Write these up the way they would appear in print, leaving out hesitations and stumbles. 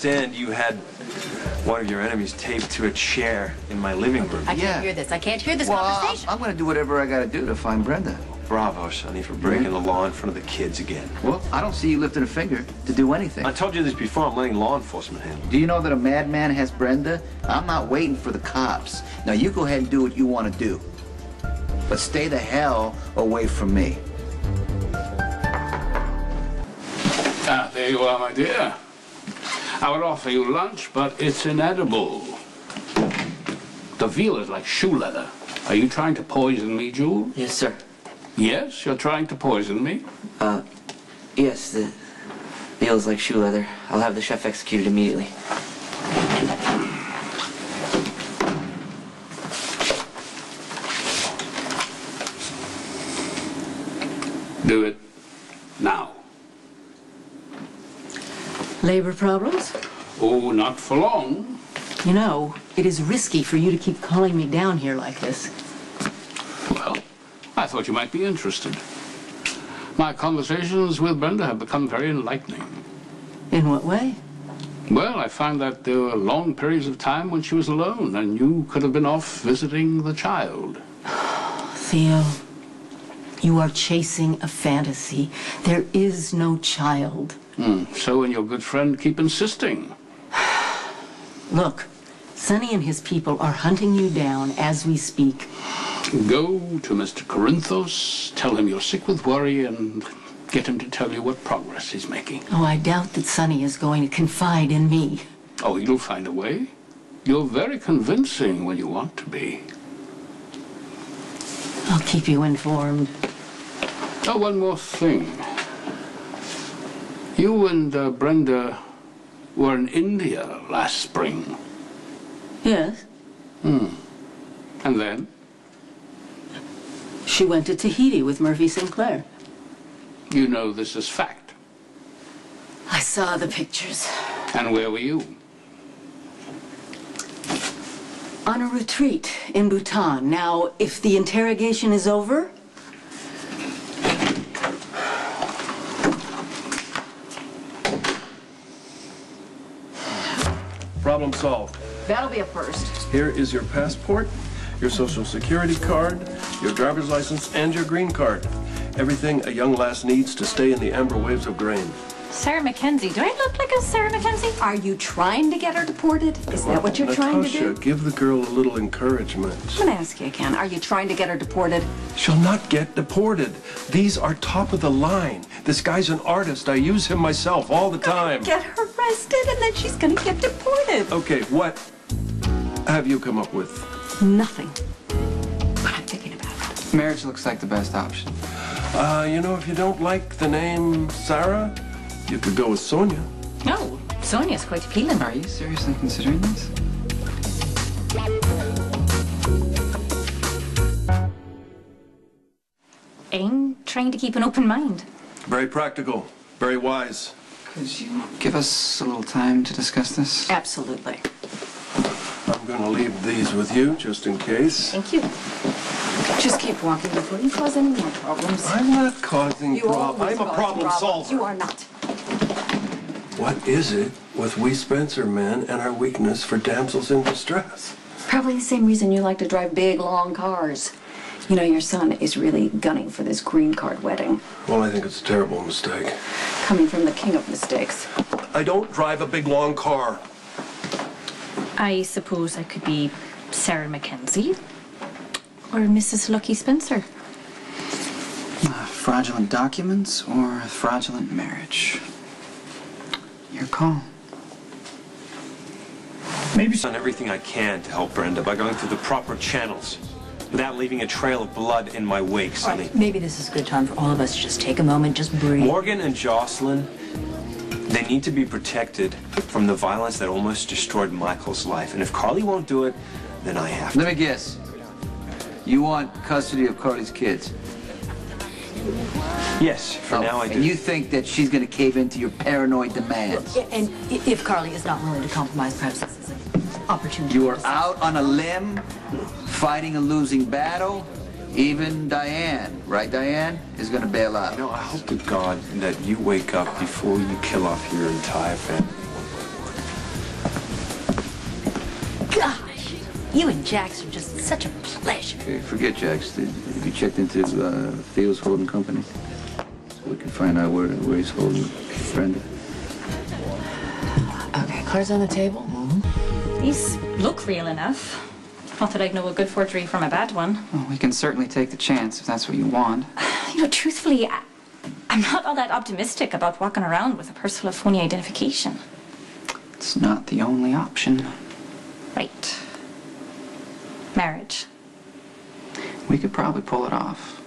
understand you had one of your enemies taped to a chair in my living room. I can't hear this. I can't hear this conversation. I'm gonna do whatever I gotta do to find Brenda. Bravo, Sonny, for breaking the law in front of the kids again. Well, I don't see you lifting a finger to do anything. I told you this before. I'm letting law enforcement handle it. Do you know that a madman has Brenda? I'm not waiting for the cops. Now, you go ahead and do what you want to do. But stay the hell away from me. Ah, there you are, my dear. I would offer you lunch, but it's inedible. The veal is like shoe leather. Are you trying to poison me, Jewel? Yes, sir. Yes, you're trying to poison me? Yes, the veal's like shoe leather. I'll have the chef executed immediately. Do it now. Labor problems? Oh, not for long. You know, it is risky for you to keep calling me down here like this. Well, I thought you might be interested. My conversations with Brenda have become very enlightening. In what way? Well, I find that there were long periods of time when she was alone, and you could have been off visiting the child. Theo, you are chasing a fantasy. There is no child. So and your good friend keep insisting. Look, Sonny and his people are hunting you down as we speak. Go to Mr. Corinthos, tell him you're sick with worry, and get him to tell you what progress he's making. Oh, I doubt that Sonny is going to confide in me. Oh, you'll find a way. You're very convincing when you want to be. I'll keep you informed. Oh, one more thing. You and Brenda were in India last spring. Yes? And then? She went to Tahiti with Murphy Sinclair. You know this is fact. I saw the pictures. And where were you? On a retreat in Bhutan. Now, if the interrogation is over... Problem solved. That'll be a first. Here is your passport, your social security card, your driver's license, and your green card. Everything a young lass needs to stay in the amber waves of grain. Sarah Mackenzie. Do I look like a Sarah Mackenzie? Are you trying to get her deported? Is that what you're trying to do? Natasha, give the girl a little encouragement. I'm going to ask you again. Are you trying to get her deported? She'll not get deported. These are top of the line. This guy's an artist. I use him myself all the time. Get her arrested and then she's going to get deported. Okay, what have you come up with? Nothing. But I'm thinking about it. Marriage looks like the best option. You know, if you don't like the name Sarah, you could go with Sonia. No, Sonia's quite appealing. Are you seriously considering this? I'm trying to keep an open mind. Very practical, very wise. Could you give us a little time to discuss this? Absolutely. I'm going to leave these with you, just in case. Thank you. Just keep walking before you cause any more problems. I'm not causing problems. I'm a problem solver. You are not. What is it with we Spencer men and our weakness for damsels in distress? Probably the same reason you like to drive big, long cars. You know, your son is really gunning for this green card wedding. Well, I think it's a terrible mistake. Coming from the king of mistakes. I don't drive a big, long car. I suppose I could be Sarah Mackenzie or Mrs. Lucky Spencer. Fraudulent documents or fraudulent marriage? Your call. Maybe I've done everything I can to help Brenda by going through the proper channels without leaving a trail of blood in my wake, Sonny. Maybe this is a good time for all of us to just take a moment, just breathe. Morgan and Jocelyn, they need to be protected from the violence that almost destroyed Michael's life. And if Carly won't do it, then I have to. Let me guess. You want custody of Carly's kids? Yes, for now I do. And you think that she's going to cave into your paranoid demands? And if Carly is not willing to compromise, perhaps this is an opportunity. You are out on a limb, fighting a losing battle. Even Diane, right, Diane, is going to bail out. You know, I hope to God that you wake up before you kill off your entire family. You and Jax are just such a pleasure. Okay, forget Jax. Have you checked into Theo's holding company? So we can find out where he's holding Brenda. Okay, cards on the table. These look real enough. Not that I'd know a good forgery from a bad one. Well, we can certainly take the chance if that's what you want. You know, truthfully, I'm not all that optimistic about walking around with a personal phony identification. It's not the only option. Right. Marriage. We could probably pull it off.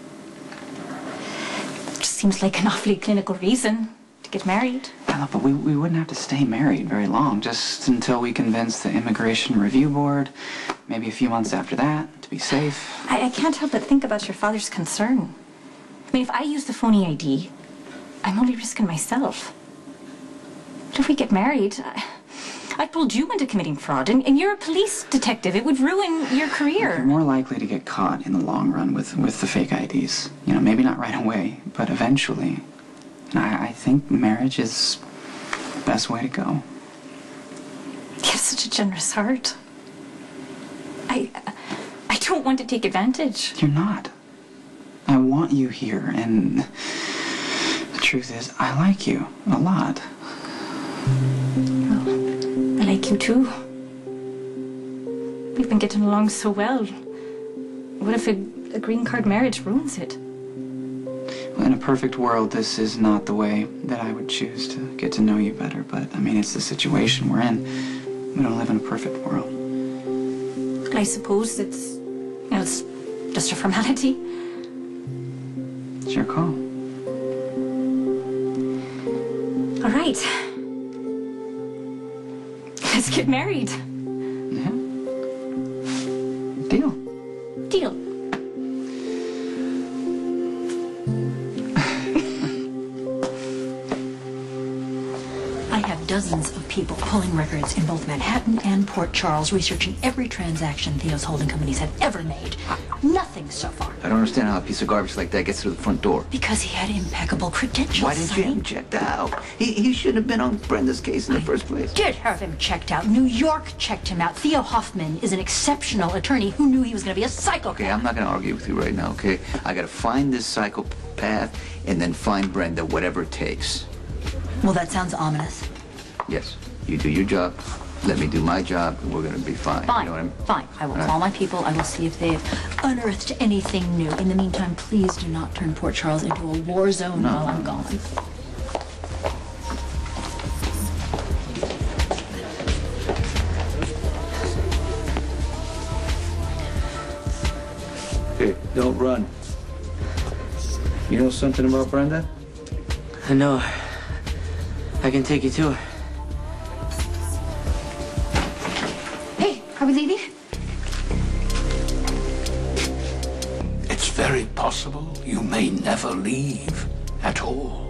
Just seems like an awfully clinical reason to get married. Yeah, but we wouldn't have to stay married very long, just until we convince the Immigration Review Board, maybe a few months after that, to be safe. I can't help but think about your father's concern. I mean, if I use the phony ID, I'm only risking myself. But if we get married, I'd pulled you into committing fraud, and you're a police detective. It would ruin your career. You're more likely to get caught in the long run with the fake IDs. You know, maybe not right away, but eventually. I think marriage is the best way to go. You have such a generous heart. I don't want to take advantage. You're not. I want you here, and the truth is, I like you a lot. Well, I like you too. We've been getting along so well. What if a green card marriage ruins it? In a perfect world, this is not the way that I would choose to get to know you better, but I mean, it's the situation we're in. We don't live in a perfect world. I suppose it's just a formality. It's your call. All right. Let's get married. Yeah. Deal. Deal. I have dozens of people pulling records in both Manhattan and Port Charles, researching every transaction Theo's holding companies have ever made. Nothing so far. I don't understand how a piece of garbage like that gets through the front door. Because he had impeccable credentials. Why didn't you have him checked out? He shouldn't have been on Brenda's case in the first place. Did have him checked out. New York checked him out. Theo Hoffman is an exceptional attorney who knew he was going to be a psychopath. Okay, I'm not going to argue with you right now, okay? I got to find this psychopath and then find Brenda, whatever it takes. Well, that sounds ominous. Yes, you do your job, let me do my job, and we're going to be fine. Fine, You know what I mean? fine. I will call my people. I will see if they've unearthed anything new. In the meantime, please do not turn Port Charles into a war zone while I'm gone. Hey, don't run. You know something about Brenda? I know. I can take you to her. Hey, are we leaving? It's very possible you may never leave at all.